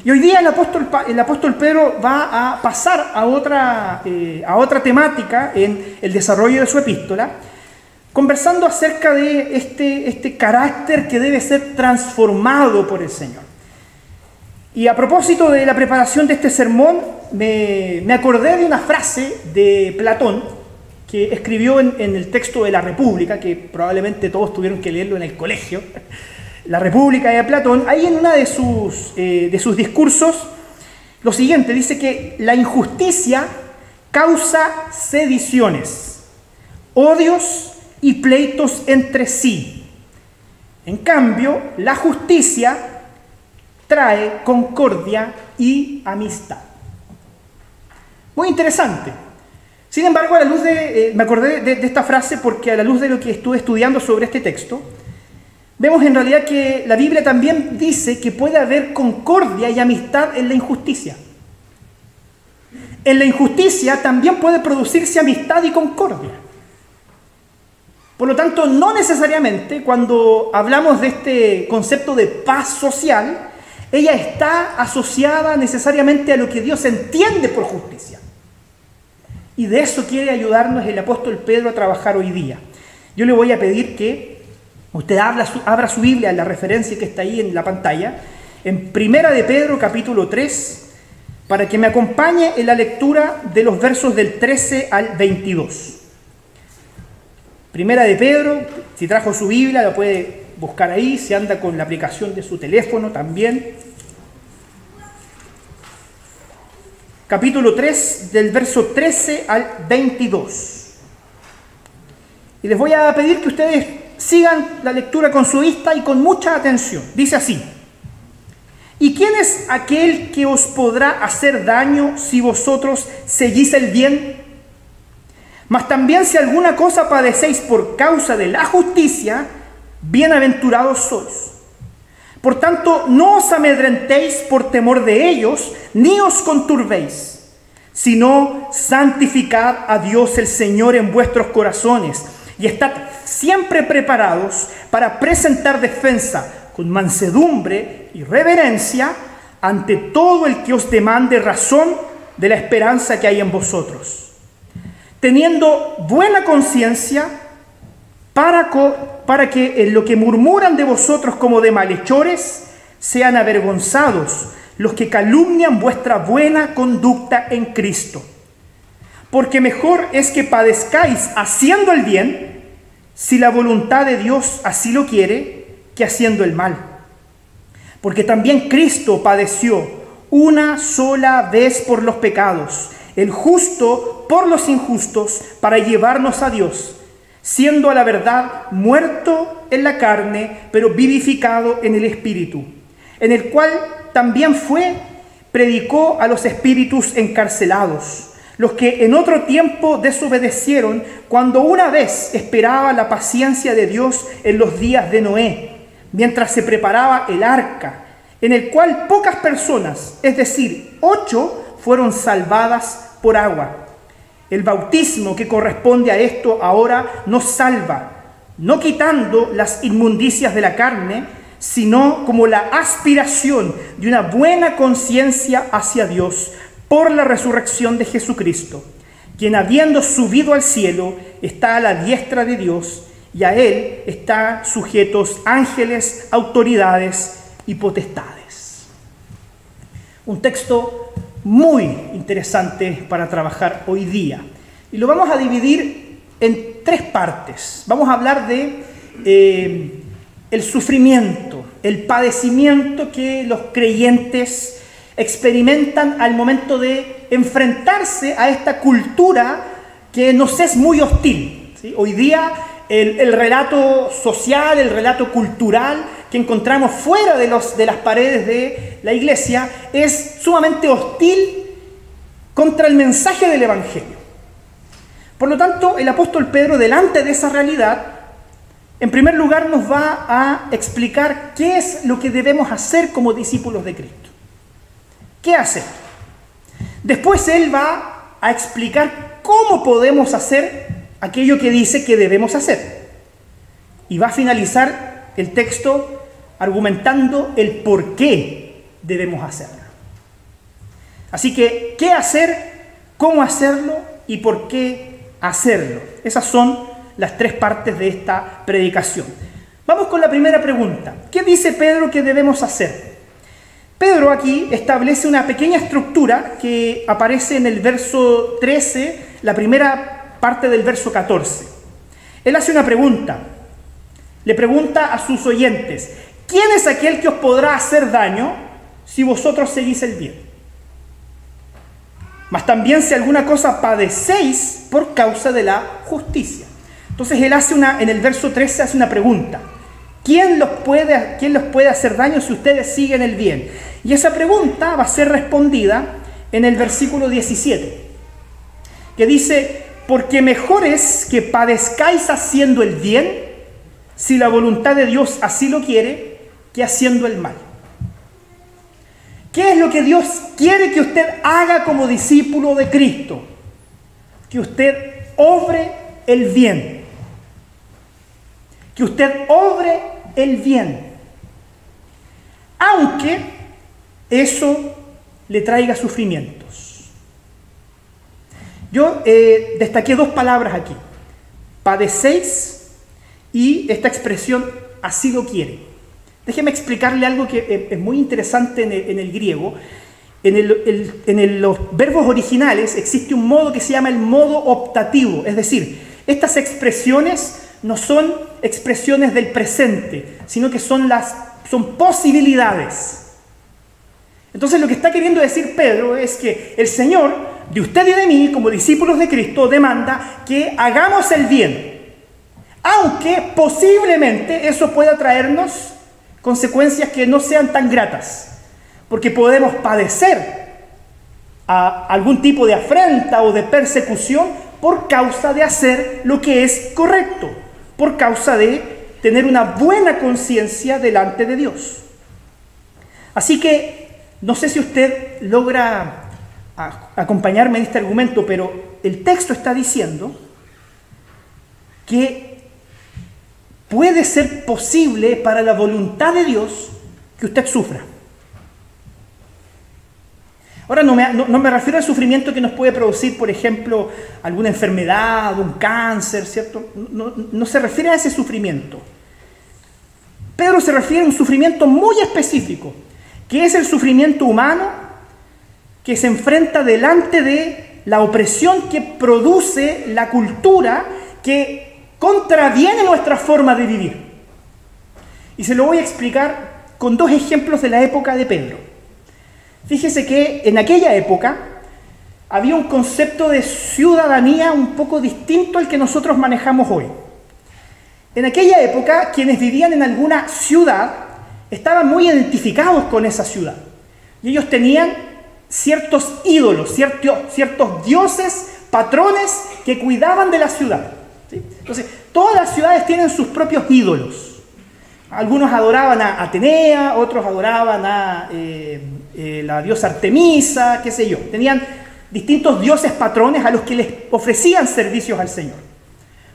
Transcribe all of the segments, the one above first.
Y hoy día el apóstol Pedro va a pasar a otra temática en el desarrollo de su epístola, conversando acerca de este carácter que debe ser transformado por el Señor. Y a propósito de la preparación de este sermón, me acordé de una frase de Platón que escribió en el texto de La República, que probablemente todos tuvieron que leerlo en el colegio. La República de Platón, ahí en uno de sus discursos, lo siguiente, dice que la injusticia causa sediciones, odios y pleitos entre sí. En cambio, la justicia trae concordia y amistad. Muy interesante. Sin embargo, a la luz me acordé de esta frase porque a la luz de lo que estuve estudiando sobre este texto, vemos en realidad que la Biblia también dice que puede haber concordia y amistad en la injusticia. En la injusticia también puede producirse amistad y concordia. Por lo tanto, no necesariamente cuando hablamos de este concepto de paz social, ella está asociada necesariamente a lo que Dios entiende por justicia. Y de eso quiere ayudarnos el apóstol Pedro a trabajar hoy día. Yo le voy a pedir que usted abra su Biblia en la referencia que está ahí en la pantalla, en Primera de Pedro, capítulo 3, para que me acompañe en la lectura de los versos del 13 al 22. Primera de Pedro, si trajo su Biblia, la puede buscar ahí, si anda con la aplicación de su teléfono también. Capítulo 3, del verso 13 al 22. Y les voy a pedir que ustedes sigan la lectura con su vista y con mucha atención. Dice así: ¿y quién es aquel que os podrá hacer daño si vosotros seguís el bien? Mas también si alguna cosa padecéis por causa de la justicia, bienaventurados sois. Por tanto, no os amedrentéis por temor de ellos, ni os conturbéis, sino santificad a Dios el Señor en vuestros corazones, y estad siempre preparados para presentar defensa con mansedumbre y reverencia ante todo el que os demande razón de la esperanza que hay en vosotros, teniendo buena conciencia, para que en lo que murmuran de vosotros como de malhechores sean avergonzados los que calumnian vuestra buena conducta en Cristo. Porque mejor es que padezcáis haciendo el bien, si la voluntad de Dios así lo quiere, que haciendo el mal. Porque también Cristo padeció una sola vez por los pecados, el justo por los injustos, para llevarnos a Dios, siendo a la verdad muerto en la carne, pero vivificado en el Espíritu, en el cual también predicó a los espíritus encarcelados, los que en otro tiempo desobedecieron, cuando una vez esperaba la paciencia de Dios en los días de Noé, mientras se preparaba el arca, en el cual pocas personas, es decir, 8, fueron salvadas por agua. El bautismo que corresponde a esto ahora nos salva, no quitando las inmundicias de la carne, sino como la aspiración de una buena conciencia hacia Dios por la resurrección de Jesucristo, quien habiendo subido al cielo está a la diestra de Dios, y a Él están sujetos ángeles, autoridades y potestades. Un texto muy interesante para trabajar hoy día. Y lo vamos a dividir en 3 partes. Vamos a hablar de el sufrimiento, el padecimiento que los creyentes experimentan al momento de enfrentarse a esta cultura que nos es muy hostil, ¿sí? Hoy día el relato social, el relato cultural que encontramos fuera de las paredes de la iglesia es sumamente hostil contra el mensaje del Evangelio. Por lo tanto, el apóstol Pedro, delante de esa realidad, en primer lugar nos va a explicar qué es lo que debemos hacer como discípulos de Cristo. ¿Qué hacer? Después él va a explicar cómo podemos hacer aquello que dice que debemos hacer. Y va a finalizar el texto argumentando el por qué debemos hacerlo. Así que, ¿qué hacer? ¿Cómo hacerlo? ¿Y por qué hacerlo? Esas son las tres partes de esta predicación. Vamos con la primera pregunta. ¿Qué dice Pedro que debemos hacer? Pedro aquí establece una pequeña estructura que aparece en el verso 13, la primera parte del verso 14. Él hace una pregunta. Le pregunta a sus oyentes: ¿quién es aquel que os podrá hacer daño si vosotros seguís el bien? Mas también si alguna cosa padecéis por causa de la justicia. Entonces él hace en el verso 13 hace una pregunta. ¿Quién los puede hacer daño si ustedes siguen el bien? Y esa pregunta va a ser respondida en el versículo 17, que dice: porque mejor es que padezcáis haciendo el bien, si la voluntad de Dios así lo quiere, que haciendo el mal. ¿Qué es lo que Dios quiere que usted haga como discípulo de Cristo? Que usted obre el bien. Que usted obre el bien. Aunque eso le traiga sufrimientos. Yo destaqué dos palabras aquí: padecéis y esta expresión así lo quiere. Déjeme explicarle algo que es muy interesante en el griego. En los verbos originales existe un modo que se llama el modo optativo, es decir, estas expresiones no son expresiones del presente, sino que son posibilidades. Entonces lo que está queriendo decir Pedro es que el Señor, de usted y de mí, como discípulos de Cristo, demanda que hagamos el bien, aunque posiblemente eso pueda traernos consecuencias que no sean tan gratas, porque podemos padecer algún tipo de afrenta o de persecución por causa de hacer lo que es correcto, por causa de tener una buena conciencia delante de Dios. Así que no sé si usted logra acompañarme en este argumento, pero el texto está diciendo que puede ser posible para la voluntad de Dios que usted sufra. Ahora no me refiero al sufrimiento que nos puede producir, por ejemplo, alguna enfermedad, un cáncer, ¿cierto? No se refiere a ese sufrimiento. Pedro se refiere a un sufrimiento muy específico, que es el sufrimiento humano que se enfrenta delante de la opresión que produce la cultura que contraviene nuestra forma de vivir. Y se lo voy a explicar con dos ejemplos de la época de Pedro. Fíjese que en aquella época había un concepto de ciudadanía un poco distinto al que nosotros manejamos hoy. En aquella época, quienes vivían en alguna ciudad estaban muy identificados con esa ciudad. Y ellos tenían ciertos ídolos, ciertos dioses, patrones que cuidaban de la ciudad. ¿Sí? Entonces, todas las ciudades tienen sus propios ídolos. Algunos adoraban a Atenea, otros adoraban a la diosa Artemisa, qué sé yo. Tenían distintos dioses patrones a los que les ofrecían servicios al Señor.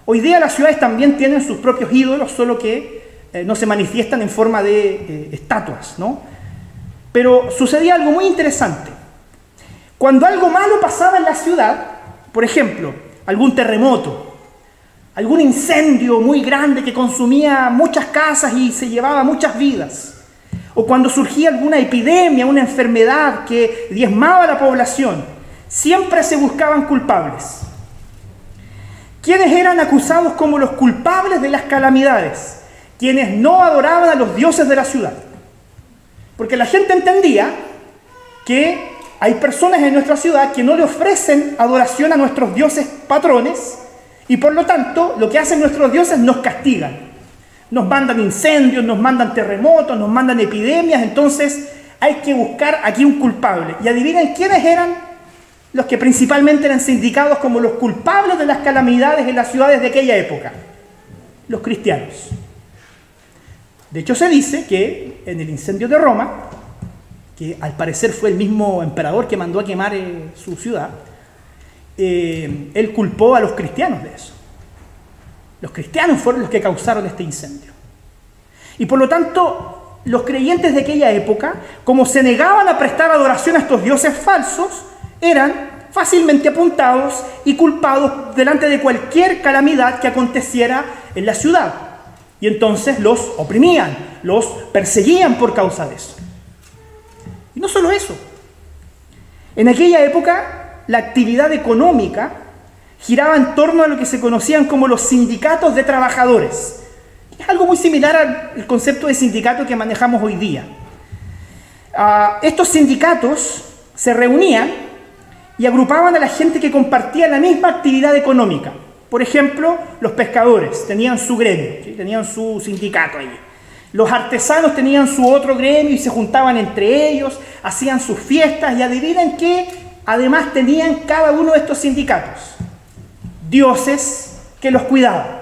Hoy día las ciudades también tienen sus propios ídolos, solo que no se manifiestan en forma de estatuas, ¿no? Pero sucedía algo muy interesante. Cuando algo malo pasaba en la ciudad, por ejemplo, algún terremoto, algún incendio muy grande que consumía muchas casas y se llevaba muchas vidas, o cuando surgía alguna epidemia, una enfermedad que diezmaba a la población, siempre se buscaban culpables. ¿Quiénes eran acusados como los culpables de las calamidades? Quienes no adoraban a los dioses de la ciudad. Porque la gente entendía que hay personas en nuestra ciudad que no le ofrecen adoración a nuestros dioses patrones, y por lo tanto, lo que hacen nuestros dioses nos castigan. Nos mandan incendios, nos mandan terremotos, nos mandan epidemias. Entonces hay que buscar aquí un culpable. Y adivinen quiénes eran los que principalmente eran sindicados como los culpables de las calamidades en las ciudades de aquella época. Los cristianos. De hecho se dice que en el incendio de Roma, que al parecer fue el mismo emperador que mandó a quemar su ciudad, él culpó a los cristianos de eso. Los cristianos fueron los que causaron este incendio. Y por lo tanto, los creyentes de aquella época, como se negaban a prestar adoración a estos dioses falsos, eran fácilmente apuntados y culpados delante de cualquier calamidad que aconteciera en la ciudad. Y entonces los oprimían, los perseguían por causa de eso. Y no solo eso. En aquella época, la actividad económica giraba en torno a lo que se conocían como los sindicatos de trabajadores. Es algo muy similar al concepto de sindicato que manejamos hoy día. Estos sindicatos se reunían y agrupaban a la gente que compartía la misma actividad económica. Por ejemplo, los pescadores tenían su gremio, ¿sí? Tenían su sindicato allí. Los artesanos tenían su otro gremio y se juntaban entre ellos, hacían sus fiestas y adivinen qué, además tenían cada uno de estos sindicatos dioses que los cuidaban.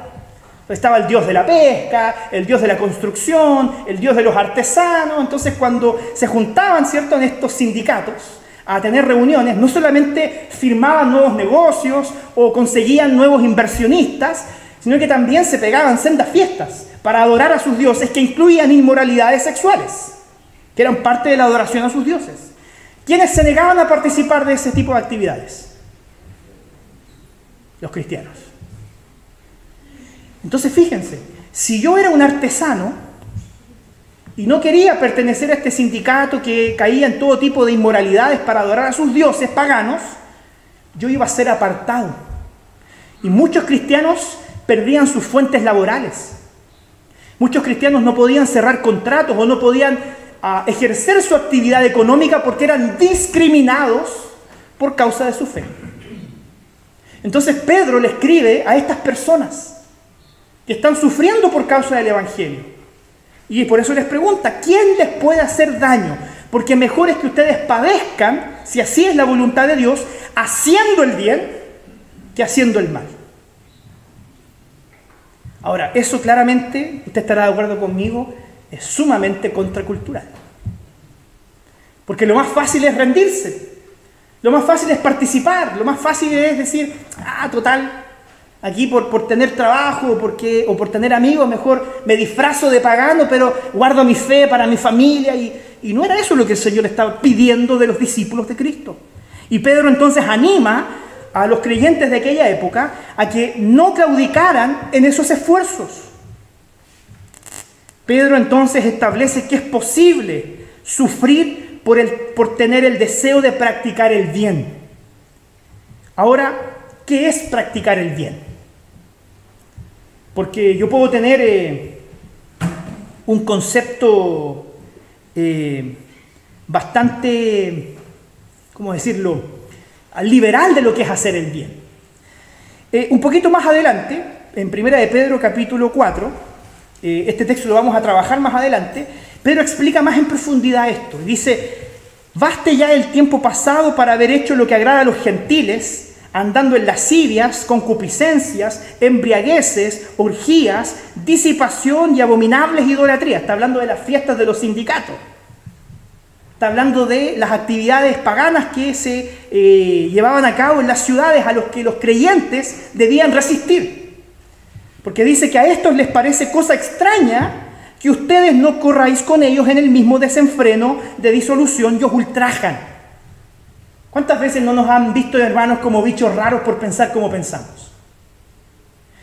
Estaba el dios de la pesca, el dios de la construcción, el dios de los artesanos. Entonces, cuando se juntaban, ¿cierto?, en estos sindicatos a tener reuniones, no solamente firmaban nuevos negocios o conseguían nuevos inversionistas, sino que también se pegaban sendas fiestas para adorar a sus dioses que incluían inmoralidades sexuales, que eran parte de la adoración a sus dioses. ¿Quiénes se negaban a participar de ese tipo de actividades? Los cristianos. Entonces fíjense, si yo era un artesano y no quería pertenecer a este sindicato que caía en todo tipo de inmoralidades para adorar a sus dioses paganos, yo iba a ser apartado. Y muchos cristianos perdían sus fuentes laborales. Muchos cristianos no podían cerrar contratos o no podían ejercer su actividad económica porque eran discriminados por causa de su fe. Entonces Pedro le escribe a estas personas que están sufriendo por causa del Evangelio. Y por eso les pregunta, ¿quién les puede hacer daño? Porque mejor es que ustedes padezcan, si así es la voluntad de Dios, haciendo el bien que haciendo el mal. Ahora, eso claramente, usted estará de acuerdo conmigo, es sumamente contracultural. Porque lo más fácil es rendirse, lo más fácil es participar, lo más fácil es decir, total, aquí por tener trabajo o por tener amigos, mejor me disfrazo de pagano, pero guardo mi fe para mi familia. Y no era eso lo que el Señor estaba pidiendo de los discípulos de Cristo. Y Pedro entonces anima a los creyentes de aquella época a que no claudicaran en esos esfuerzos. Pedro entonces establece que es posible sufrir por tener el deseo de practicar el bien. Ahora, ¿qué es practicar el bien? Porque yo puedo tener un concepto bastante, ¿cómo decirlo?, liberal de lo que es hacer el bien. Un poquito más adelante, en 1 de Pedro capítulo 4, este texto lo vamos a trabajar más adelante, Pedro explica más en profundidad esto. Dice, baste ya el tiempo pasado para haber hecho lo que agrada a los gentiles, andando en lascivias, concupiscencias, embriagueces, orgías, disipación y abominables idolatrías. Está hablando de las fiestas de los sindicatos. Está hablando de las actividades paganas que se llevaban a cabo en las ciudades a los que los creyentes debían resistir. Porque dice que a estos les parece cosa extraña que ustedes no corráis con ellos en el mismo desenfreno de disolución y os ultrajan. ¿Cuántas veces no nos han visto, hermanos, como bichos raros por pensar como pensamos?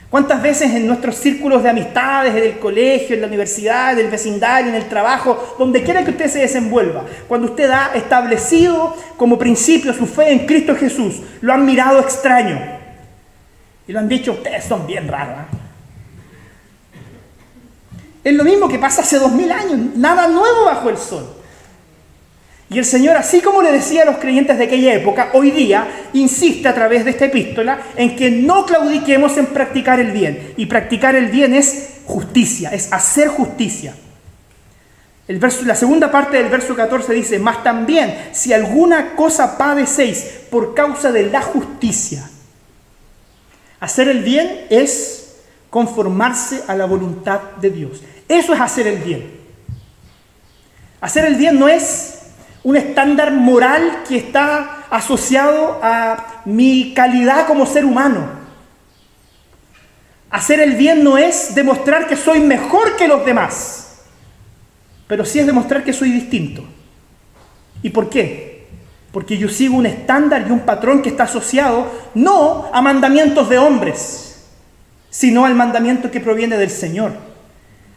¿Cuántas veces en nuestros círculos de amistades, en el colegio, en la universidad, en el vecindario, en el trabajo, donde quiera que usted se desenvuelva, cuando usted ha establecido como principio su fe en Cristo Jesús, lo han mirado extraño y lo han dicho, ustedes son bien raros, ¿eh? Es lo mismo que pasa hace 2000 años, nada nuevo bajo el sol. Y el Señor, así como le decía a los creyentes de aquella época, hoy día insiste a través de esta epístola en que no claudiquemos en practicar el bien. Y practicar el bien es justicia, es hacer justicia. La segunda parte del verso 14 dice, mas también si alguna cosa padecéis por causa de la justicia. Hacer el bien es conformarse a la voluntad de Dios. Eso es hacer el bien. Hacer el bien no es un estándar moral que está asociado a mi calidad como ser humano. Hacer el bien no es demostrar que soy mejor que los demás. pero sí es demostrar que soy distinto. ¿Y por qué? Porque yo sigo un estándar y un patrón que está asociado no a mandamientos de hombres, sino al mandamiento que proviene del Señor.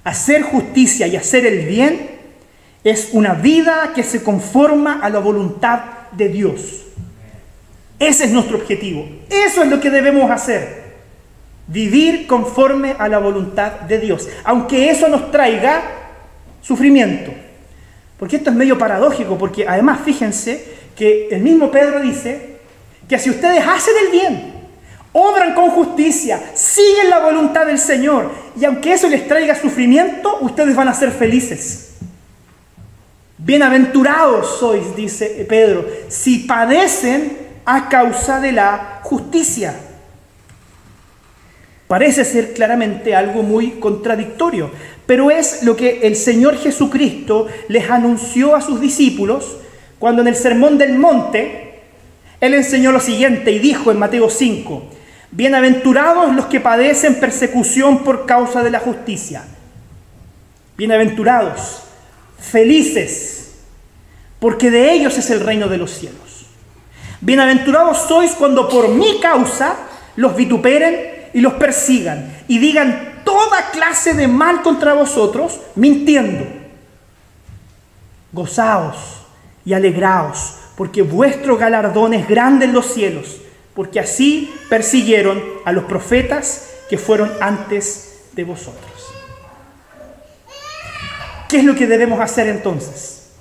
Hacer justicia y hacer el bien es una vida que se conforma a la voluntad de Dios. Ese es nuestro objetivo. Eso es lo que debemos hacer. Vivir conforme a la voluntad de Dios. Aunque eso nos traiga sufrimiento. Porque esto es medio paradójico, porque además fíjense que el mismo Pedro dice que si ustedes hacen el bien, obran con justicia, siguen la voluntad del Señor, y aunque eso les traiga sufrimiento, ustedes van a ser felices. Bienaventurados sois, dice Pedro, si padecen a causa de la justicia. Parece ser claramente algo muy contradictorio, pero es lo que el Señor Jesucristo les anunció a sus discípulos cuando en el Sermón del Monte Él enseñó lo siguiente y dijo en Mateo 5: bienaventurados los que padecen persecución por causa de la justicia. Bienaventurados, felices, porque de ellos es el reino de los cielos. Bienaventurados sois cuando por mi causa los vituperen y los persigan y digan toda clase de mal contra vosotros, mintiendo. Gozaos y alegraos, porque vuestro galardón es grande en los cielos, porque así persiguieron a los profetas que fueron antes de vosotros. ¿Qué es lo que debemos hacer entonces?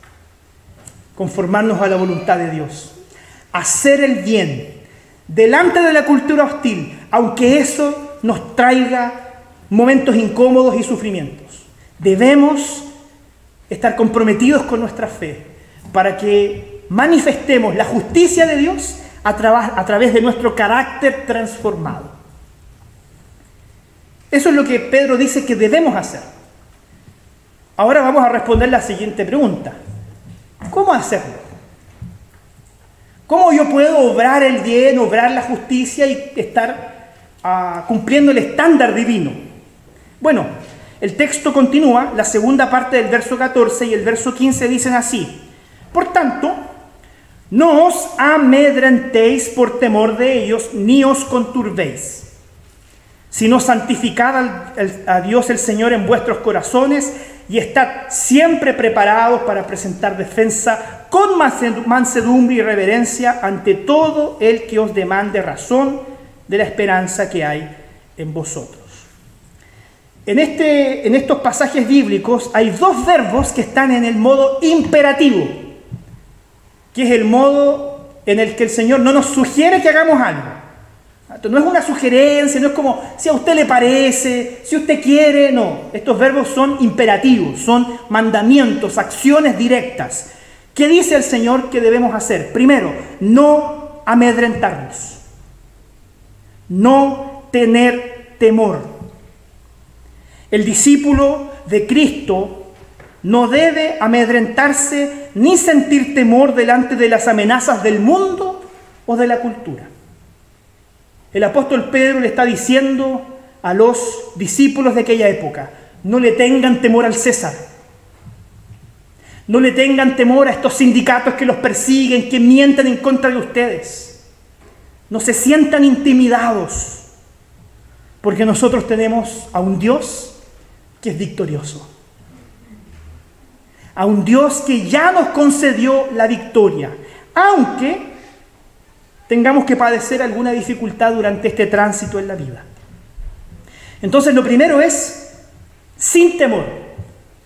Conformarnos a la voluntad de Dios. Hacer el bien delante de la cultura hostil, aunque eso nos traiga momentos incómodos y sufrimientos. Debemos estar comprometidos con nuestra fe para que manifestemos la justicia de Dios a través de nuestro carácter transformado. Eso es lo que Pedro dice que debemos hacer. Ahora vamos a responder la siguiente pregunta: ¿cómo hacerlo? ¿Cómo yo puedo obrar el bien, obrar la justicia y estar cumpliendo el estándar divino? Bueno, el texto continúa, la segunda parte del verso 14 y el verso 15 dicen así: por tanto, no os amedrentéis por temor de ellos, ni os conturbéis, sino santificad a Dios el Señor en vuestros corazones y estad siempre preparados para presentar defensa con mansedumbre y reverencia ante todo el que os demande razón de la esperanza que hay en vosotros. En estos pasajes bíblicos hay dos verbos que están en el modo imperativo, que es el modo en el que el Señor no nos sugiere que hagamos algo. No es una sugerencia, no es como si a usted le parece, si usted quiere, no. Estos verbos son imperativos, son mandamientos, acciones directas. ¿Qué dice el Señor que debemos hacer? Primero, no amedrentarnos, no tener temor. El discípulo de Cristo no debe amedrentarse ni sentir temor delante de las amenazas del mundo o de la cultura. El apóstol Pedro le está diciendo a los discípulos de aquella época: no le tengan temor al César. No le tengan temor a estos sindicatos que los persiguen, que mienten en contra de ustedes. No se sientan intimidados, porque nosotros tenemos a un Dios que es victorioso. A un Dios que ya nos concedió la victoria, aunque tengamos que padecer alguna dificultad durante este tránsito en la vida. Entonces, lo primero es sin temor.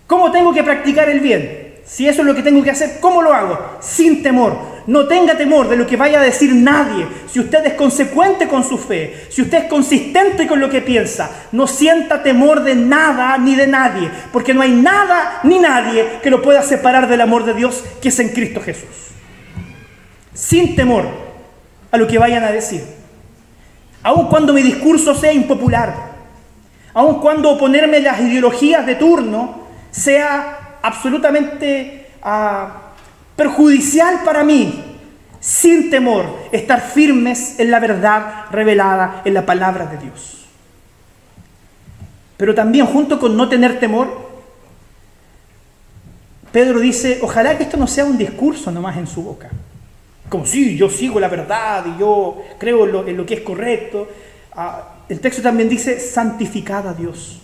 ¿Cómo tengo que practicar el bien? Si eso es lo que tengo que hacer, ¿cómo lo hago? Sin temor. No tenga temor de lo que vaya a decir nadie. Si usted es consecuente con su fe, si usted es consistente con lo que piensa, no sienta temor de nada ni de nadie, porque no hay nada ni nadie que lo pueda separar del amor de Dios que es en Cristo Jesús. Sin temor a lo que vayan a decir. Aun cuando mi discurso sea impopular, aun cuando oponerme a las ideologías de turno sea absolutamente perjudicial para mí, sin temor, estar firmes en la verdad revelada en la palabra de Dios. Pero también, junto con no tener temor, Pedro dice, ojalá que esto no sea un discurso nomás en su boca. Como sí, yo sigo la verdad y yo creo en lo que es correcto. El texto también dice, santificad a Dios.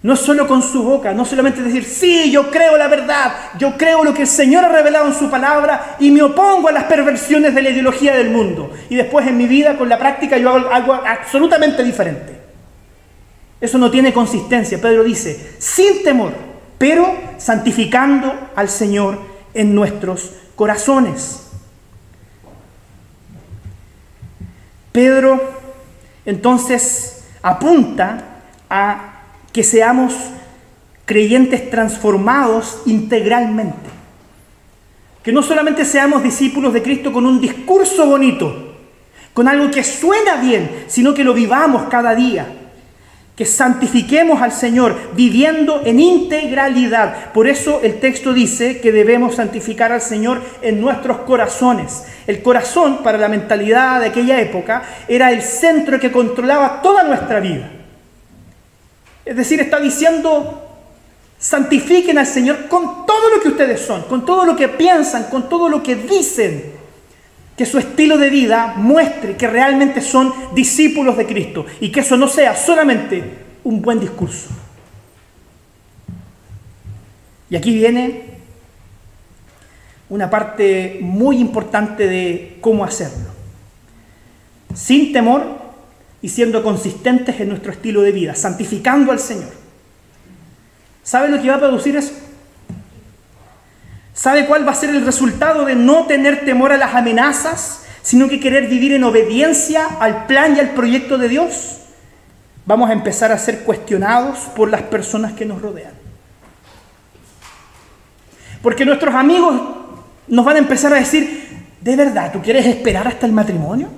No solo con su boca, no solamente decir, sí, yo creo la verdad, yo creo lo que el Señor ha revelado en su palabra y me opongo a las perversiones de la ideología del mundo. Y después en mi vida, con la práctica, yo hago algo absolutamente diferente. Eso no tiene consistencia. Pedro dice, sin temor, pero santificando al Señor en nuestros corazones. Pedro, entonces, apunta a que seamos creyentes transformados integralmente. Que no solamente seamos discípulos de Cristo con un discurso bonito, con algo que suena bien, sino que lo vivamos cada día. Que santifiquemos al Señor viviendo en integralidad. Por eso el texto dice que debemos santificar al Señor en nuestros corazones. El corazón, para la mentalidad de aquella época, era el centro que controlaba toda nuestra vida. Es decir, está diciendo, santifiquen al Señor con todo lo que ustedes son, con todo lo que piensan, con todo lo que dicen. Que su estilo de vida muestre que realmente son discípulos de Cristo y que eso no sea solamente un buen discurso. Y aquí viene una parte muy importante de cómo hacerlo. Sin temor y siendo consistentes en nuestro estilo de vida, santificando al Señor. ¿Sabe lo que va a producir eso? ¿Sabe cuál va a ser el resultado de no tener temor a las amenazas, sino que querer vivir en obediencia al plan y al proyecto de Dios? Vamos a empezar a ser cuestionados por las personas que nos rodean. Porque nuestros amigos nos van a empezar a decir, ¿de verdad tú quieres esperar hasta el matrimonio?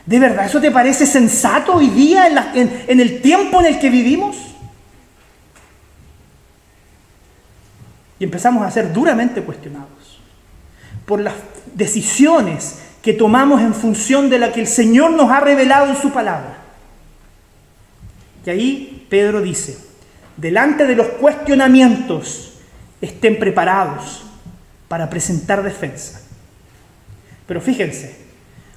¿De verdad eso te parece sensato hoy día en el tiempo en el que vivimos? Y empezamos a ser duramente cuestionados por las decisiones que tomamos en función de la que el Señor nos ha revelado en su palabra. Y ahí Pedro dice, delante de los cuestionamientos estén preparados para presentar defensa. Pero fíjense,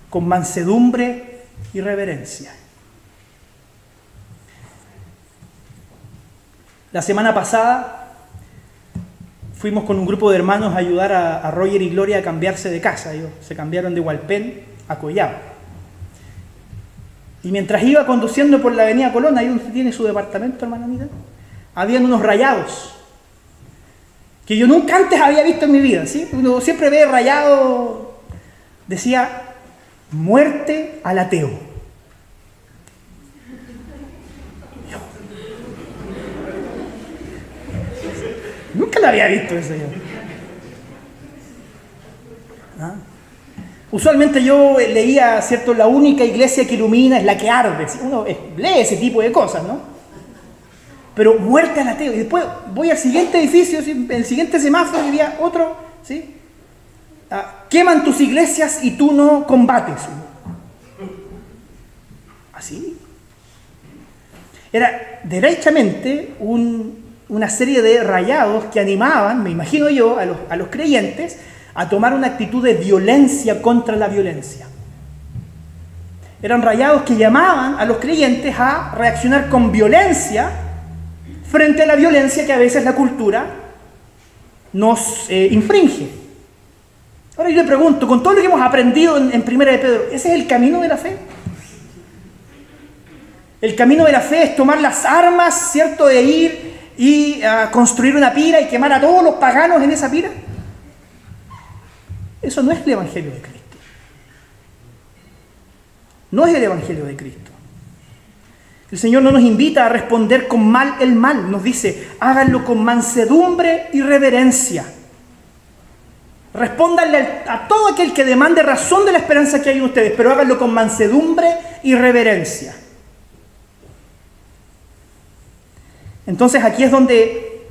con mansedumbre y reverencia. La semana pasada fuimos con un grupo de hermanos a ayudar a Roger y Gloria a cambiarse de casa. Ellos se cambiaron de Hualpén a Collao. Y mientras iba conduciendo por la avenida Colón, ahí donde tiene su departamento, hermana Anita, habían unos rayados que yo nunca antes había visto en mi vida, ¿sí? Uno siempre ve rayado, decía, muerte al ateo. Nunca lo había visto eso yo. ¿Ah? Usualmente yo leía, ¿cierto? La única iglesia que ilumina es la que arde. ¿Sí? Uno lee ese tipo de cosas, ¿no? Pero muerte al ateo. Y después voy al siguiente edificio, ¿sí? El siguiente semáforo y había otro, ¿sí? Queman tus iglesias y tú no combates. Así. Era derechamente una serie de rayados que animaban, me imagino yo, a los creyentes a tomar una actitud de violencia contra la violencia. Eran rayados que llamaban a los creyentes a reaccionar con violencia frente a la violencia que a veces la cultura nos infringe. Ahora yo le pregunto, con todo lo que hemos aprendido en Primera de Pedro, ¿ese es el camino de la fe? El camino de la fe es tomar las armas, ¿cierto?, de ir y construir una pira y quemar a todos los paganos en esa pira. Eso no es el Evangelio de Cristo. No es el Evangelio de Cristo. El Señor no nos invita a responder con mal el mal. Nos dice, háganlo con mansedumbre y reverencia. Respóndanle a todo aquel que demande razón de la esperanza que hay en ustedes, pero háganlo con mansedumbre y reverencia. Entonces aquí es donde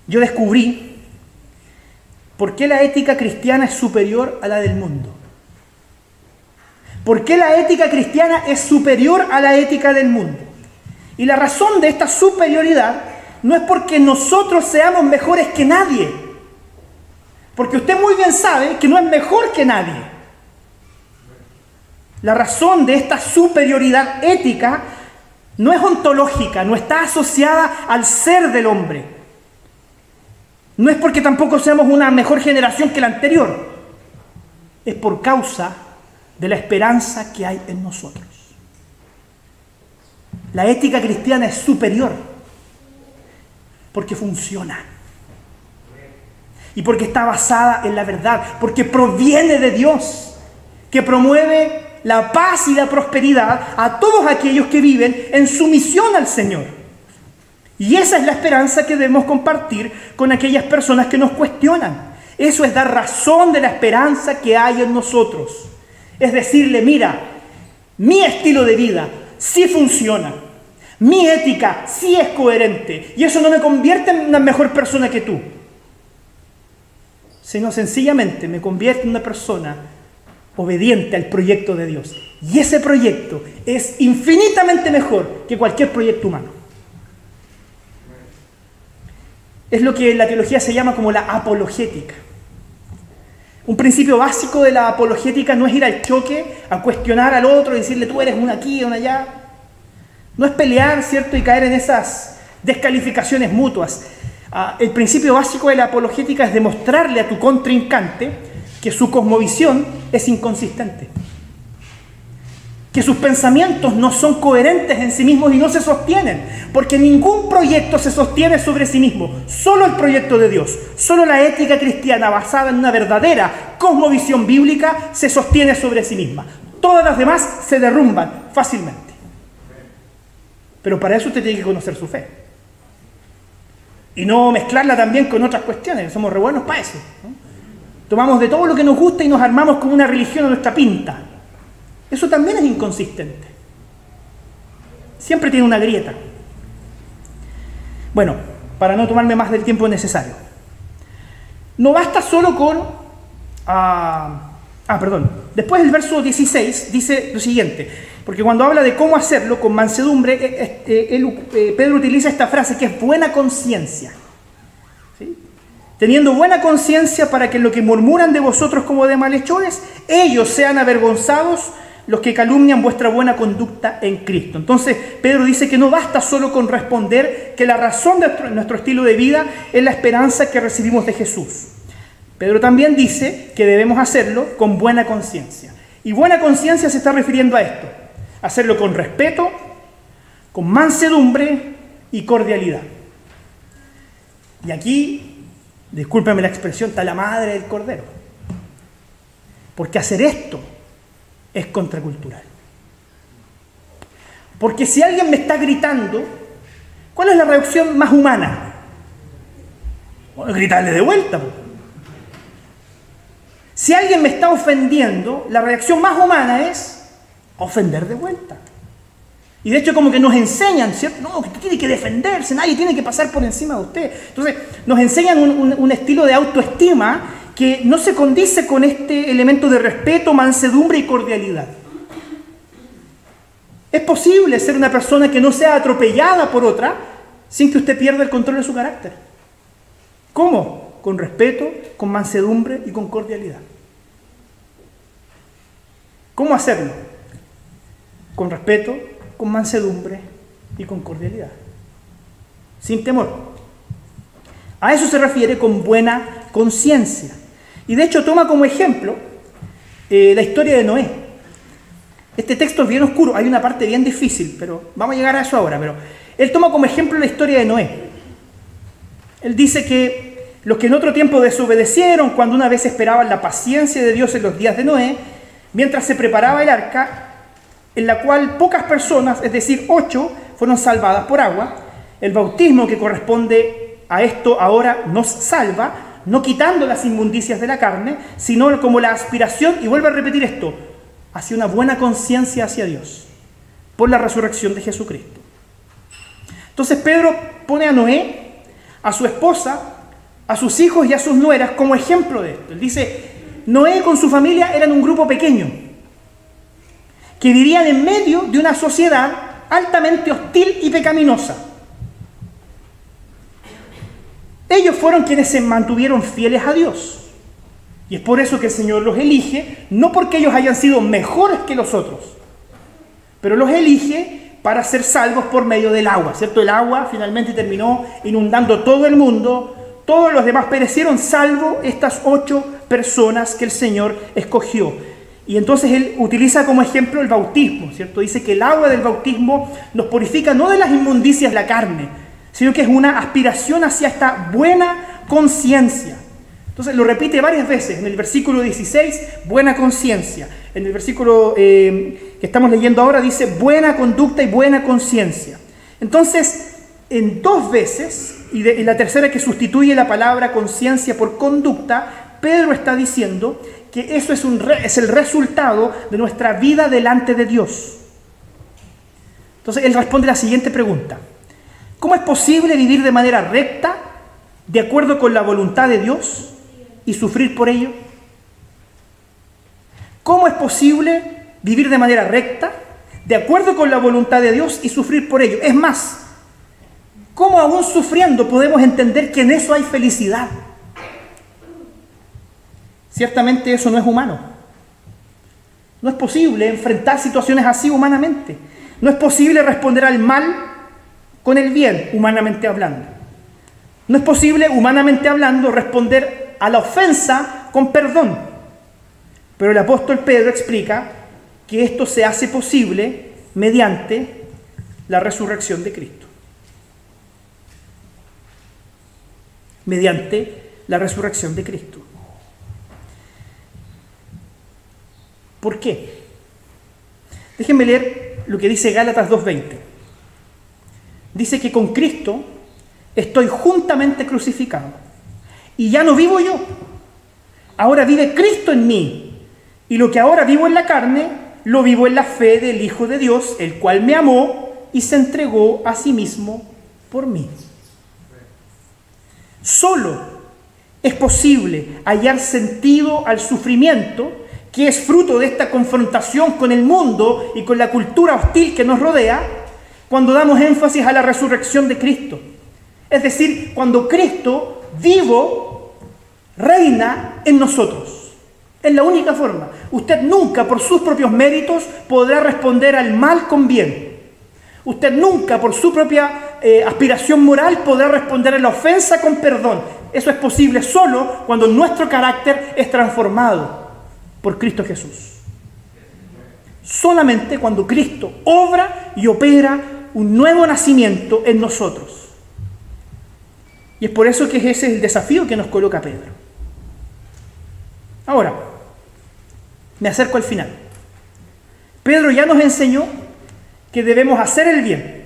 yo descubrí por qué la ética cristiana es superior a la del mundo. ¿Por qué la ética cristiana es superior a la ética del mundo? Y la razón de esta superioridad no es porque nosotros seamos mejores que nadie, porque usted muy bien sabe que no es mejor que nadie. La razón de esta superioridad ética no es ontológica, no está asociada al ser del hombre. No es porque tampoco seamos una mejor generación que la anterior. Es por causa de la esperanza que hay en nosotros. La ética cristiana es superior porque funciona. Y porque está basada en la verdad, porque proviene de Dios, que promueve la paz y la prosperidad a todos aquellos que viven en sumisión al Señor. Y esa es la esperanza que debemos compartir con aquellas personas que nos cuestionan. Eso es dar razón de la esperanza que hay en nosotros. Es decirle, mira, mi estilo de vida sí funciona, mi ética sí es coherente, y eso no me convierte en una mejor persona que tú, sino sencillamente me convierte en una persona obediente al proyecto de Dios. Y ese proyecto es infinitamente mejor que cualquier proyecto humano. Es lo que en la teología se llama como la apologética. Un principio básico de la apologética no es ir al choque, a cuestionar al otro y decirle tú eres una aquí, una allá. No es pelear, ¿cierto? Y caer en esas descalificaciones mutuas. El principio básico de la apologética es demostrarle a tu contrincante que su cosmovisión es inconsistente, que sus pensamientos no son coherentes en sí mismos y no se sostienen, porque ningún proyecto se sostiene sobre sí mismo, solo el proyecto de Dios, solo la ética cristiana basada en una verdadera cosmovisión bíblica se sostiene sobre sí misma. Todas las demás se derrumban fácilmente. Pero para eso usted tiene que conocer su fe. Y no mezclarla también con otras cuestiones, somos re buenos para eso, ¿no? Tomamos de todo lo que nos gusta y nos armamos como una religión a nuestra pinta. Eso también es inconsistente. Siempre tiene una grieta. Bueno, para no tomarme más del tiempo necesario. No basta solo con... Después el verso 16 dice lo siguiente, porque cuando habla de cómo hacerlo con mansedumbre, Pedro utiliza esta frase que es buena conciencia. ¿Sí? Teniendo buena conciencia para que lo que murmuran de vosotros como de malhechores, ellos sean avergonzados los que calumnian vuestra buena conducta en Cristo. Entonces, Pedro dice que no basta solo con responder que la razón de nuestro estilo de vida es la esperanza que recibimos de Jesús. Pedro también dice que debemos hacerlo con buena conciencia. Y buena conciencia se está refiriendo a esto: hacerlo con respeto, con mansedumbre y cordialidad. Y aquí, discúlpeme la expresión, está la madre del cordero. Porque hacer esto es contracultural. Porque si alguien me está gritando, ¿cuál es la reacción más humana? Bueno, gritarle de vuelta. Si alguien me está ofendiendo, la reacción más humana es ofender de vuelta. Y de hecho como que nos enseñan, ¿cierto? No, que usted tiene que defenderse, nadie tiene que pasar por encima de usted. Entonces nos enseñan un estilo de autoestima que no se condice con este elemento de respeto, mansedumbre y cordialidad. Es posible ser una persona que no sea atropellada por otra sin que usted pierda el control de su carácter. ¿Cómo? Con respeto, con mansedumbre y con cordialidad. ¿Cómo hacerlo? Con respeto, con mansedumbre y con cordialidad. Sin temor. A eso se refiere con buena conciencia. Y de hecho toma como ejemplo la historia de Noé. Este texto es bien oscuro, hay una parte bien difícil, pero vamos a llegar a eso ahora. Pero él toma como ejemplo la historia de Noé. Él dice que los que en otro tiempo desobedecieron cuando una vez esperaban la paciencia de Dios en los días de Noé, mientras se preparaba el arca, en la cual pocas personas, es decir, 8, fueron salvadas por agua. El bautismo que corresponde a esto ahora nos salva, no quitando las inmundicias de la carne, sino como la aspiración, y vuelvo a repetir esto, hacia una buena conciencia hacia Dios, por la resurrección de Jesucristo. Entonces Pedro pone a Noé, a su esposa, a sus hijos y a sus nueras como ejemplo de esto. Él dice, Noé con su familia eran un grupo pequeño, que vivían en medio de una sociedad altamente hostil y pecaminosa. ellos fueron quienes se mantuvieron fieles a Dios. Y es por eso que el Señor los elige, no porque ellos hayan sido mejores que los otros, pero los elige para ser salvos por medio del agua, ¿cierto? El agua finalmente terminó inundando todo el mundo, todos los demás perecieron, salvo estas 8 personas que el Señor escogió. Y entonces Él utiliza como ejemplo el bautismo, ¿cierto? Dice que el agua del bautismo nos purifica no de las inmundicias de la carne, sino que es una aspiración hacia esta buena conciencia. Entonces lo repite varias veces, en el versículo 16, buena conciencia. En el versículo que estamos leyendo ahora dice buena conducta y buena conciencia. Entonces, en 2 veces, y en la tercera que sustituye la palabra conciencia por conducta, Pedro está diciendo que eso es el resultado de nuestra vida delante de Dios. Entonces él responde la siguiente pregunta: ¿cómo es posible vivir de manera recta, de acuerdo con la voluntad de Dios, y sufrir por ello? ¿Cómo es posible vivir de manera recta, de acuerdo con la voluntad de Dios, y sufrir por ello? Es más, ¿cómo aún sufriendo podemos entender que en eso hay felicidad? Ciertamente eso no es humano. No es posible enfrentar situaciones así humanamente. No es posible responder al mal con el bien, humanamente hablando. No es posible, humanamente hablando, responder a la ofensa con perdón. Pero el apóstol Pedro explica que esto se hace posible mediante la resurrección de Cristo. Mediante la resurrección de Cristo. ¿Por qué? Déjenme leer lo que dice Gálatas 2:20. Dice que con Cristo estoy juntamente crucificado. Y ya no vivo yo. Ahora vive Cristo en mí. Y lo que ahora vivo en la carne, lo vivo en la fe del Hijo de Dios, el cual me amó y se entregó a sí mismo por mí. Solo es posible hallar sentido al sufrimiento, que es fruto de esta confrontación con el mundo y con la cultura hostil que nos rodea, cuando damos énfasis a la resurrección de Cristo. Es decir, cuando Cristo, vivo, reina en nosotros. Es la única forma. Usted nunca, por sus propios méritos, podrá responder al mal con bien. Usted nunca, por su propia aspiración moral, podrá responder a la ofensa con perdón. Eso es posible solo cuando nuestro carácter es transformado por Cristo Jesús. Solamente cuando Cristo obra y opera un nuevo nacimiento en nosotros. Y es por eso que ese es el desafío que nos coloca Pedro. Ahora, me acerco al final. Pedro ya nos enseñó que debemos hacer el bien,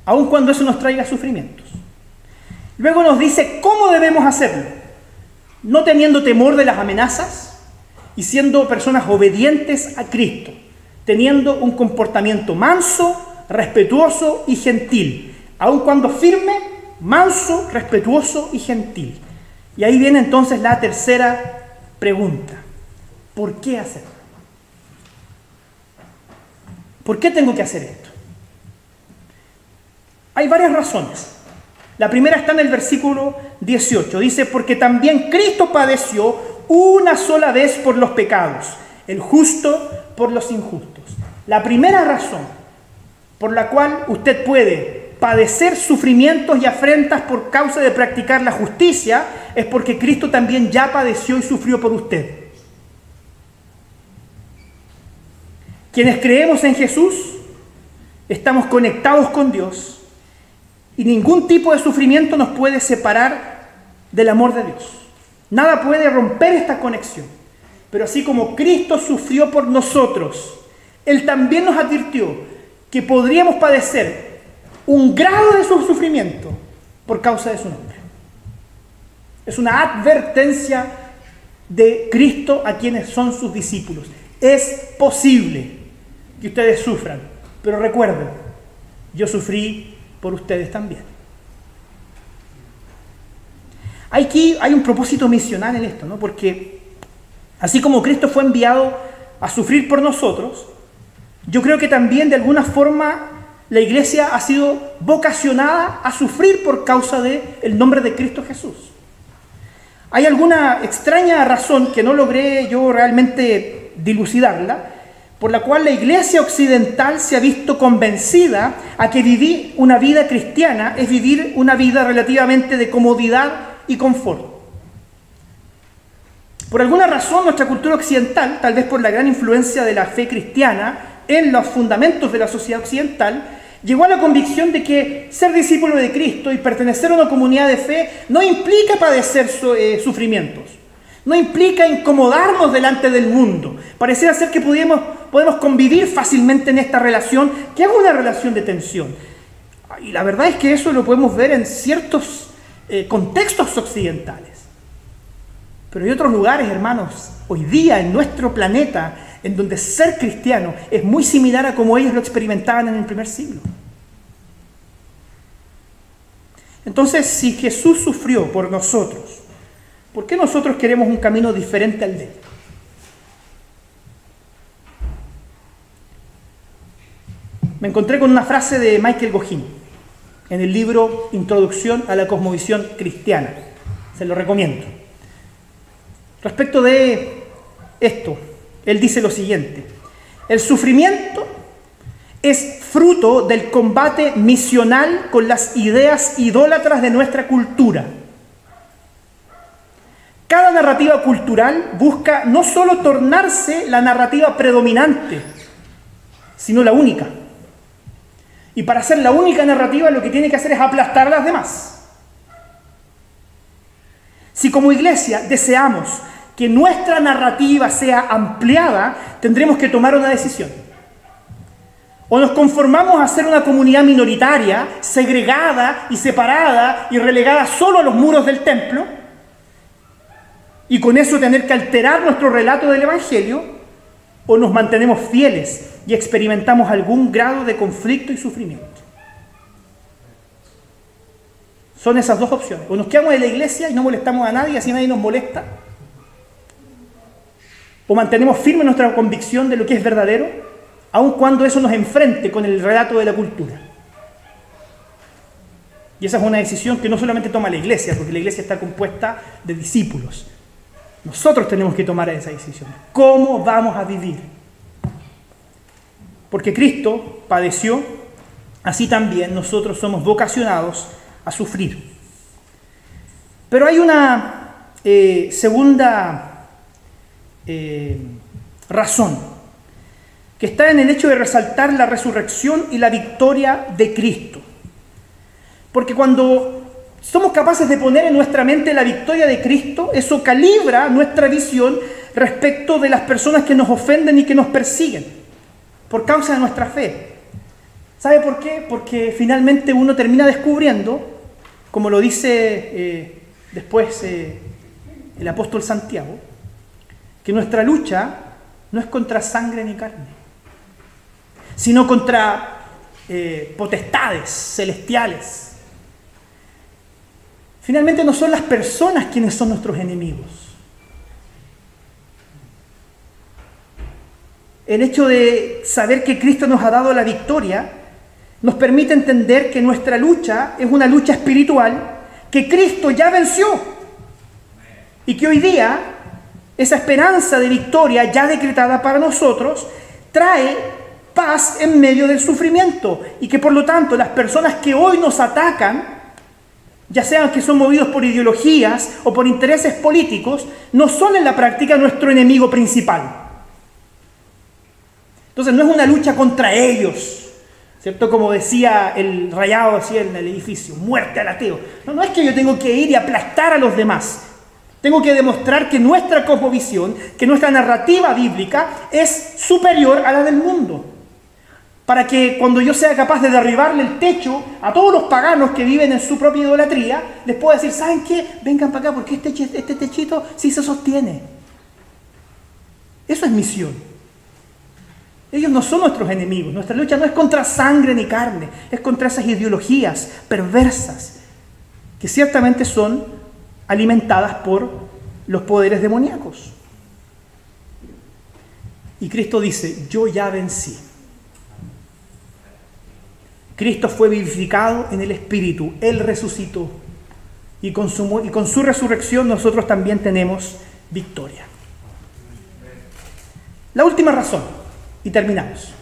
aun cuando eso nos traiga sufrimientos. Luego nos dice cómo debemos hacerlo, no teniendo temor de las amenazas, y siendo personas obedientes a Cristo, teniendo un comportamiento manso, respetuoso y gentil, aun cuando firme, manso, respetuoso y gentil. Y ahí viene entonces la tercera pregunta: ¿por qué hacerlo? ¿Por qué tengo que hacer esto? Hay varias razones. La primera está en el versículo 18. Dice: porque también Cristo padeció una sola vez por los pecados, el justo por los injustos. La primera razón por la cual usted puede padecer sufrimientos y afrentas por causa de practicar la justicia es porque Cristo también ya padeció y sufrió por usted. Quienes creemos en Jesús estamos conectados con Dios y ningún tipo de sufrimiento nos puede separar del amor de Dios. Nada puede romper esta conexión. Pero así como Cristo sufrió por nosotros, Él también nos advirtió que podríamos padecer un grado de su sufrimiento por causa de su nombre. Es una advertencia de Cristo a quienes son sus discípulos. Es posible que ustedes sufran, pero recuerden, yo sufrí por ustedes también. Aquí hay un propósito misional en esto, ¿no? Porque así como Cristo fue enviado a sufrir por nosotros, yo creo que también de alguna forma la iglesia ha sido vocacionada a sufrir por causa del nombre de Cristo Jesús. Hay alguna extraña razón que no logré yo realmente dilucidarla, por la cual la iglesia occidental se ha visto convencida a que vivir una vida cristiana es vivir una vida relativamente de comodidad y confort. Por alguna razón, nuestra cultura occidental, tal vez por la gran influencia de la fe cristiana en los fundamentos de la sociedad occidental, llegó a la convicción de que ser discípulo de Cristo y pertenecer a una comunidad de fe no implica padecer sufrimientos, no implica incomodarnos delante del mundo. Pareciera ser que podemos convivir fácilmente en esta relación, que es una relación de tensión. Y la verdad es que eso lo podemos ver en ciertos contextos occidentales. Pero hay otros lugares, hermanos, hoy día en nuestro planeta, en donde ser cristiano es muy similar a como ellos lo experimentaban en el primer siglo. Entonces, si Jesús sufrió por nosotros, ¿por qué nosotros queremos un camino diferente al de él? Me encontré con una frase de Michael Gohin en el libro Introducción a la Cosmovisión Cristiana. Se lo recomiendo. Respecto de esto, él dice lo siguiente: el sufrimiento es fruto del combate misional con las ideas idólatras de nuestra cultura. Cada narrativa cultural busca no solo tornarse la narrativa predominante, sino la única. Y para ser la única narrativa lo que tiene que hacer es aplastar a las demás. Si como iglesia deseamos que nuestra narrativa sea ampliada, tendremos que tomar una decisión. O nos conformamos a ser una comunidad minoritaria, segregada y separada y relegada solo a los muros del templo, y con eso tener que alterar nuestro relato del Evangelio, o nos mantenemos fieles y experimentamos algún grado de conflicto y sufrimiento. Son esas dos opciones. O nos quedamos en la iglesia y no molestamos a nadie, así nadie nos molesta. O mantenemos firme nuestra convicción de lo que es verdadero, aun cuando eso nos enfrente con el relato de la cultura. Y esa es una decisión que no solamente toma la iglesia, porque la iglesia está compuesta de discípulos. Nosotros tenemos que tomar esa decisión. ¿Cómo vamos a vivir? Porque Cristo padeció, así también nosotros somos vocacionados a sufrir. Pero hay una segunda razón, que está en el hecho de resaltar la resurrección y la victoria de Cristo. Porque cuando somos capaces de poner en nuestra mente la victoria de Cristo, eso calibra nuestra visión respecto de las personas que nos ofenden y que nos persiguen por causa de nuestra fe. ¿Sabe por qué? Porque finalmente uno termina descubriendo, como lo dice después el apóstol Santiago, que nuestra lucha no es contra sangre ni carne, sino contra potestades celestiales. Finalmente no son las personas quienes son nuestros enemigos. El hecho de saber que Cristo nos ha dado la victoria nos permite entender que nuestra lucha es una lucha espiritual, que Cristo ya venció y que hoy día esa esperanza de victoria ya decretada para nosotros trae paz en medio del sufrimiento, y que por lo tanto las personas que hoy nos atacan, ya sean que son movidos por ideologías o por intereses políticos, no son en la práctica nuestro enemigo principal. Entonces no es una lucha contra ellos, ¿cierto? Como decía el Rayado, decía en el edificio, muerte al ateo. No es que yo tengo que ir y aplastar a los demás. Tengo que demostrar que nuestra cosmovisión, que nuestra narrativa bíblica es superior a la del mundo. Para que cuando yo sea capaz de derribarle el techo a todos los paganos que viven en su propia idolatría, les puedo decir, ¿saben qué? Vengan para acá porque este techito sí se sostiene. Eso es misión. Ellos no son nuestros enemigos. Nuestra lucha no es contra sangre ni carne, es contra esas ideologías perversas que ciertamente son alimentadas por los poderes demoníacos. Y Cristo dice, yo ya vencí. Cristo fue vivificado en el Espíritu, Él resucitó. Y con su resurrección nosotros también tenemos victoria. La última razón, y terminamos.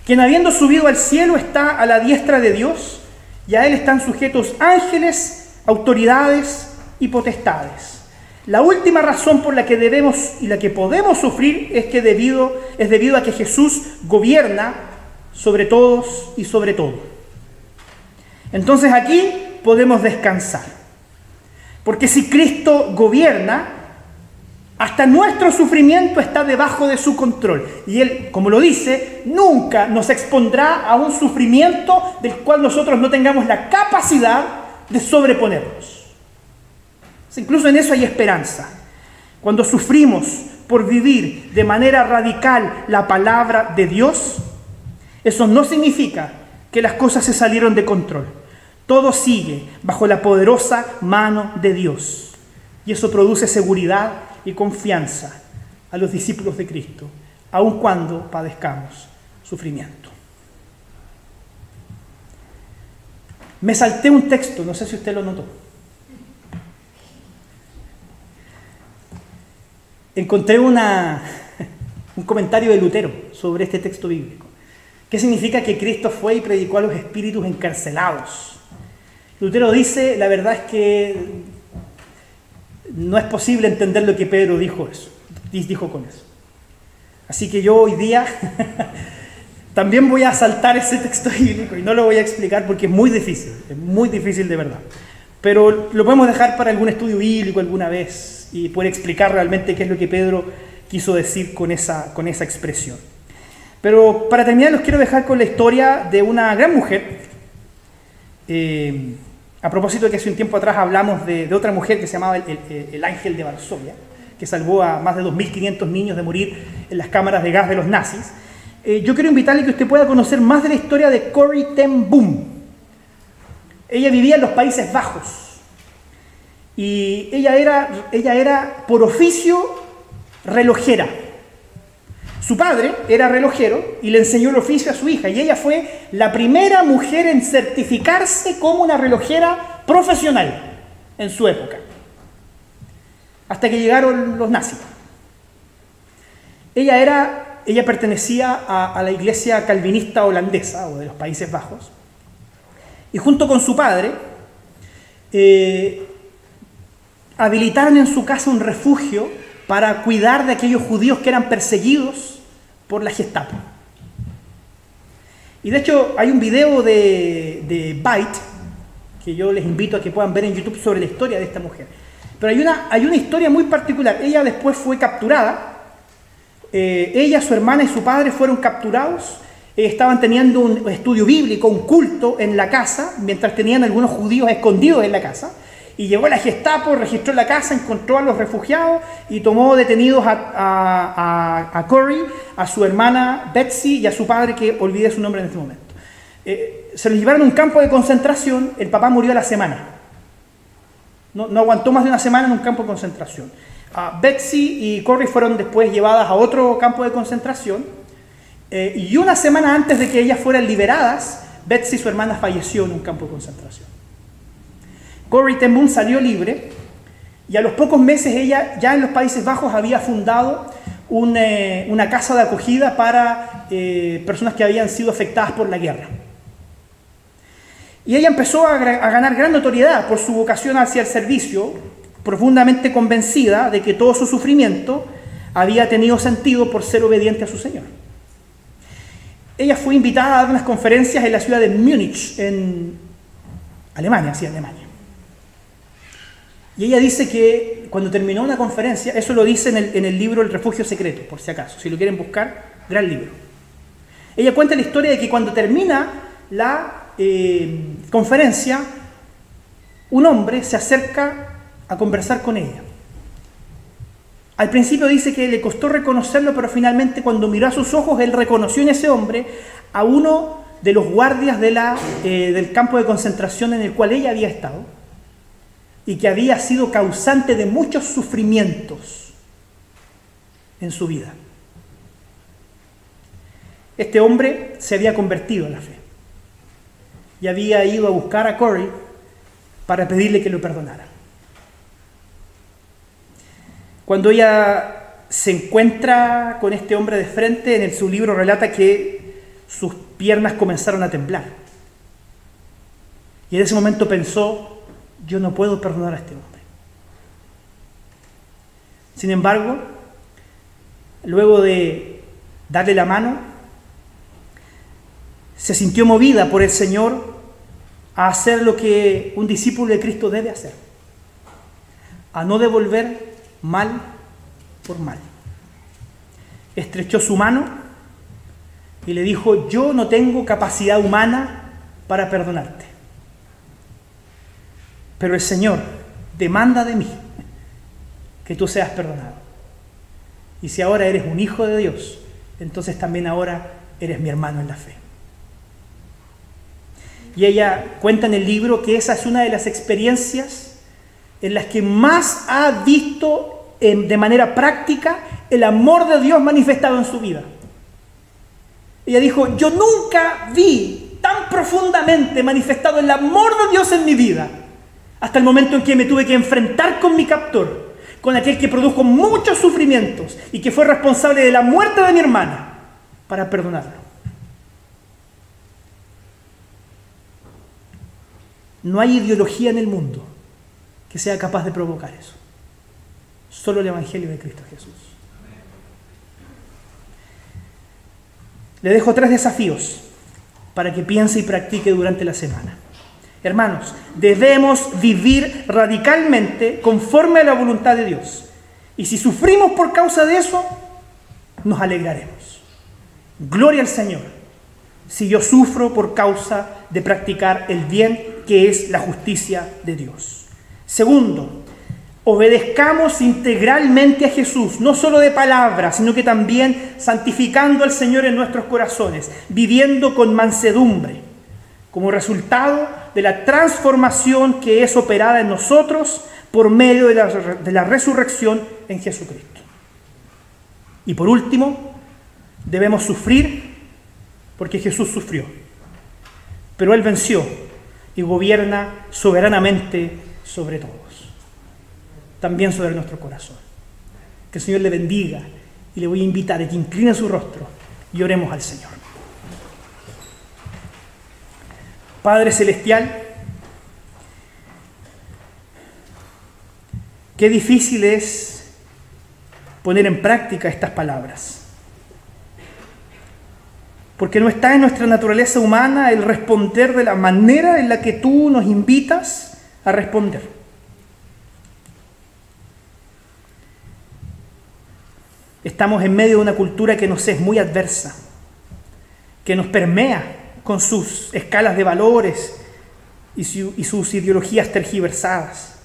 Quien habiendo subido al cielo está a la diestra de Dios, y a Él están sujetos ángeles, autoridades y potestades. La última razón por la que debemos y la que podemos sufrir es debido a que Jesús gobierna sobre todos y sobre todo. Entonces aquí podemos descansar. Porque si Cristo gobierna, hasta nuestro sufrimiento está debajo de su control. Y Él, como lo dice, nunca nos expondrá a un sufrimiento del cual nosotros no tengamos la capacidad de sobreponernos. Incluso en eso hay esperanza. Cuando sufrimos por vivir de manera radical la palabra de Dios, eso no significa que las cosas se salieron de control. Todo sigue bajo la poderosa mano de Dios. Y eso produce seguridad y confianza a los discípulos de Cristo, aun cuando padezcamos sufrimiento. Me salté un texto, no sé si usted lo notó. Encontré un comentario de Lutero sobre este texto bíblico. ¿Qué significa que Cristo fue y predicó a los espíritus encarcelados? Lutero dice, la verdad es que no es posible entender lo que Pedro dijo con eso. Así que yo hoy día también voy a saltar ese texto bíblico y no lo voy a explicar porque es muy difícil de verdad. Pero lo podemos dejar para algún estudio bíblico alguna vez y poder explicar realmente qué es lo que Pedro quiso decir con esa expresión. Pero para terminar los quiero dejar con la historia de una gran mujer. A propósito de que hace un tiempo atrás hablamos de otra mujer que se llamaba el Ángel de Varsovia, que salvó a más de 2.500 niños de morir en las cámaras de gas de los nazis. Yo quiero invitarle a que usted pueda conocer más de la historia de Corrie ten Boom. Ella vivía en los Países Bajos y ella era por oficio relojera. Su padre era relojero y le enseñó el oficio a su hija y ella fue la primera mujer en certificarse como una relojera profesional en su época, hasta que llegaron los nazis. Ella pertenecía a la iglesia calvinista holandesa o de los Países Bajos y junto con su padre habilitaron en su casa un refugio para cuidar de aquellos judíos que eran perseguidos por la Gestapo. Y de hecho hay un video de Byte, que yo les invito a que puedan ver en YouTube sobre la historia de esta mujer. Pero hay una historia muy particular. Ella después fue capturada. Ella, su hermana y su padre fueron capturados. Estaban teniendo un estudio bíblico, un culto en la casa, mientras tenían algunos judíos escondidos en la casa. Y llegó la Gestapo, registró la casa, encontró a los refugiados y tomó detenidos a Corrie, a su hermana Betsy y a su padre, que olvidé su nombre en este momento. Se los llevaron a un campo de concentración. El papá murió a la semana. No aguantó más de una semana en un campo de concentración. Betsy y Corrie fueron después llevadas a otro campo de concentración. Y una semana antes de que ellas fueran liberadas, Betsy, su hermana, falleció en un campo de concentración. Corrie ten Boom salió libre y a los pocos meses ella ya en los Países Bajos había fundado una casa de acogida para personas que habían sido afectadas por la guerra. Y ella empezó a ganar gran notoriedad por su vocación hacia el servicio, profundamente convencida de que todo su sufrimiento había tenido sentido por ser obediente a su Señor. Ella fue invitada a dar unas conferencias en la ciudad de Múnich, en Alemania, sí, Alemania. Y ella dice que cuando terminó una conferencia, eso lo dice en el libro El Refugio Secreto, por si acaso, si lo quieren buscar, gran libro. Ella cuenta la historia de que cuando termina la conferencia, un hombre se acerca a conversar con ella. Al principio dice que le costó reconocerlo, pero finalmente cuando miró a sus ojos, él reconoció en ese hombre a uno de los guardias del campo de concentración en el cual ella había estado y que había sido causante de muchos sufrimientos en su vida. Este hombre se había convertido en la fe y había ido a buscar a Corey para pedirle que lo perdonara. Cuando ella se encuentra con este hombre de frente, en su libro relata que sus piernas comenzaron a temblar. Y en ese momento pensó, yo no puedo perdonar a este hombre. Sin embargo, luego de darle la mano, se sintió movida por el Señor a hacer lo que un discípulo de Cristo debe hacer, a no devolver mal por mal. Estrechó su mano y le dijo, yo no tengo capacidad humana para perdonarte, pero el Señor demanda de mí que tú seas perdonado. Y si ahora eres un hijo de Dios, entonces también ahora eres mi hermano en la fe. Y ella cuenta en el libro que esa es una de las experiencias en las que más ha visto de manera práctica el amor de Dios manifestado en su vida. Ella dijo, yo nunca vi tan profundamente manifestado el amor de Dios en mi vida, hasta el momento en que me tuve que enfrentar con mi captor, con aquel que produjo muchos sufrimientos y que fue responsable de la muerte de mi hermana, para perdonarlo. No hay ideología en el mundo que sea capaz de provocar eso. Solo el Evangelio de Cristo Jesús. Le dejo 3 desafíos para que piense y practique durante la semana. Hermanos, debemos vivir radicalmente conforme a la voluntad de Dios. Y si sufrimos por causa de eso, nos alegraremos. Gloria al Señor, si yo sufro por causa de practicar el bien, que es la justicia de Dios. Segundo, obedezcamos integralmente a Jesús, no solo de palabra, sino que también santificando al Señor en nuestros corazones, viviendo con mansedumbre, como resultado de la transformación que es operada en nosotros por medio de la resurrección en Jesucristo. Y por último, debemos sufrir porque Jesús sufrió, pero Él venció y gobierna soberanamente sobre todos, también sobre nuestro corazón. Que el Señor le bendiga y le voy a invitar a que incline su rostro y oremos al Señor. Padre Celestial, qué difícil es poner en práctica estas palabras, porque no está en nuestra naturaleza humana el responder de la manera en la que tú nos invitas a responder. Estamos en medio de una cultura que nos es muy adversa, que nos permea con sus escalas de valores y sus ideologías tergiversadas.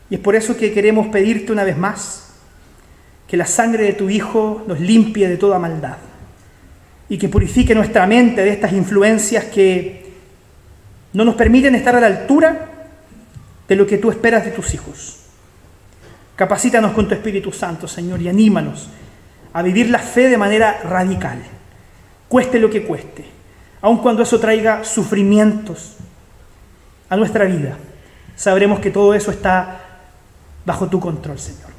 Y es por eso que queremos pedirte una vez más que la sangre de tu Hijo nos limpie de toda maldad y que purifique nuestra mente de estas influencias que no nos permiten estar a la altura de lo que tú esperas de tus hijos. Capacítanos con tu Espíritu Santo, Señor, y anímanos a vivir la fe de manera radical, cueste lo que cueste, aun cuando eso traiga sufrimientos a nuestra vida. Sabremos que todo eso está bajo tu control, Señor.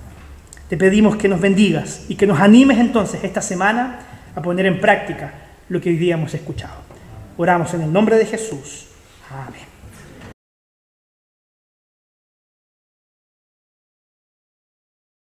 Te pedimos que nos bendigas y que nos animes entonces esta semana a poner en práctica lo que hoy día hemos escuchado. Oramos en el nombre de Jesús. Amén.